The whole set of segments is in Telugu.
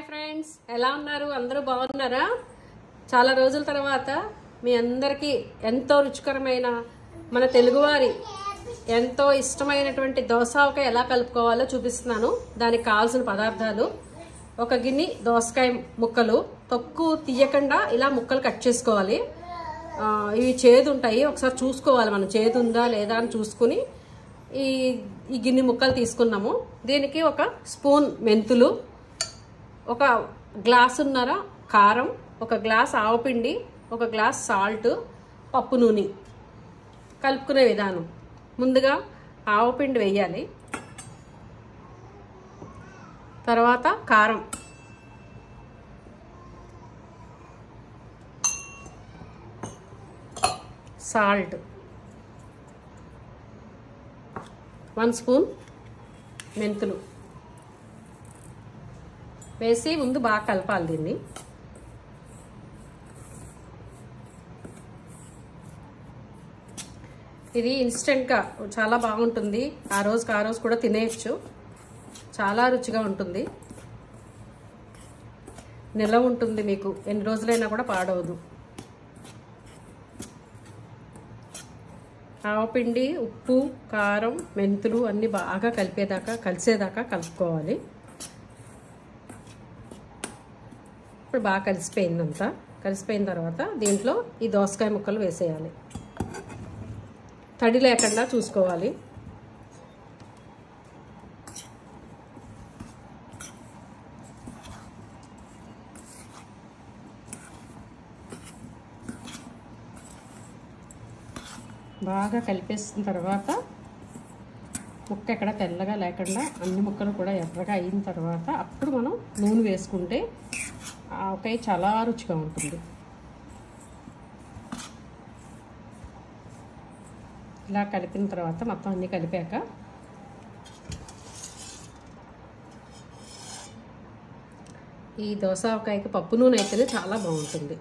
ఫ్రెండ్స్, ఎలా ఉన్నారు? అందరూ బాగున్నారా? చాలా రోజుల తర్వాత మీ అందరికీ ఎంతో రుచికరమైన మన తెలుగువారి ఎంతో ఇష్టమైనటువంటి దోసకాయ ఎలా కలుపుకోవాలో చూపిస్తున్నాను. దానికి కావాల్సిన పదార్థాలు: ఒక గిన్నె దోసకాయ ముక్కలు, తక్కువ తీయకుండా ఇలా ముక్కలు కట్ చేసుకోవాలి. ఇవి చేదు ఉంటాయి, ఒకసారి చూసుకోవాలి మనం చేదు ఉందా లేదా అని చూసుకుని ఈ గిన్నె ముక్కలు తీసుకున్నాము. దీనికి ఒక స్పూన్ మెంతులు, ఒక గ్లాసున్నర కారం, ఒక గ్లాస్ ఆవపిండి, ఒక గ్లాస్ సాల్ట్, పప్పు నూనె. కలుపుకునే విధానం: ముందుగా ఆవపిండి వేయాలి, తర్వాత కారం, సాల్ట్, 1 స్పూన్ మెంతులు వేసి ముందు బాగా కలపాలి దీన్ని. ఇది ఇన్స్టెంట్గా చాలా బాగుంటుంది, ఆ రోజు కూడా తినేయచ్చు. చాలా రుచిగా ఉంటుంది, నిల్వ ఉంటుంది, మీకు ఎన్ని రోజులైనా కూడా పాడవదు. ఆవపిండి, ఉప్పు, కారం, మెంతులు అన్నీ బాగా కలిసేదాకా కలుపుకోవాలి. ఇప్పుడు బాగా కలిసిపోయిన తర్వాత దీంట్లో ఈ దోసకాయ ముక్కలు వేసేయాలి. తడి లేకుండా చూసుకోవాలి. బాగా కలిపేసిన తర్వాత ముక్క ఎక్కడ తెల్లగా లేకుండా అన్ని ముక్కలు కూడా ఎర్రగా అయిన తర్వాత అప్పుడు మనం నూనె వేసుకుంటే ఆవకాయ చాలా రుచిగా ఉంటుంది. ఇలా కలిపిన తర్వాత మొత్తం అన్నీ కలిపాక ఈ దోసకాయకి పప్పు నూనె అయితేనే చాలా బాగుంటుంది.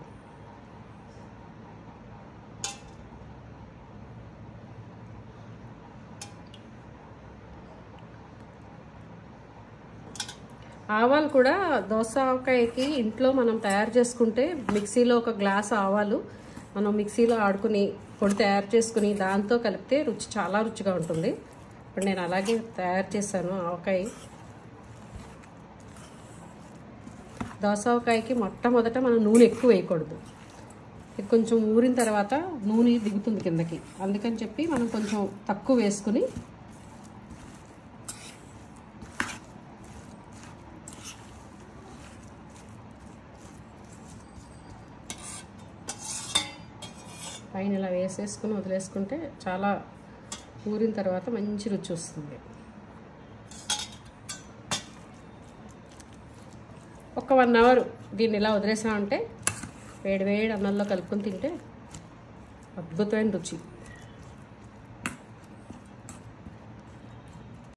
ఆవాలు కూడా దోసకాయకి ఇంట్లో మనం తయారు చేసుకుంటే మిక్సీలో ఒక గ్లాస్ ఆవాలు మనం మిక్సీలో ఆడుకుని పొడి తయారు చేసుకుని దాంతో కలిపితే చాలా రుచిగా ఉంటుంది. ఇప్పుడు నేను అలాగే తయారు చేశాను ఆవకాయ. దోసకాయకి మొట్టమొదట మనం నూనె ఎక్కువ వేయకూడదు, ఇది కొంచెం ఊరిన తర్వాత నూనె దిగుతుంది కిందకి, అందుకని చెప్పి మనం కొంచెం తక్కువ వేసుకుని పైన ఇలా వేసేసుకుని వదిలేసుకుంటే చాలా ఊరిన తర్వాత మంచి రుచి వస్తుంది. ఒక 1 అవర్ దీన్ని ఇలా వదిలేసామంటే వేడి అన్నంలో కలుపుకొని తింటే అద్భుతమైన రుచి.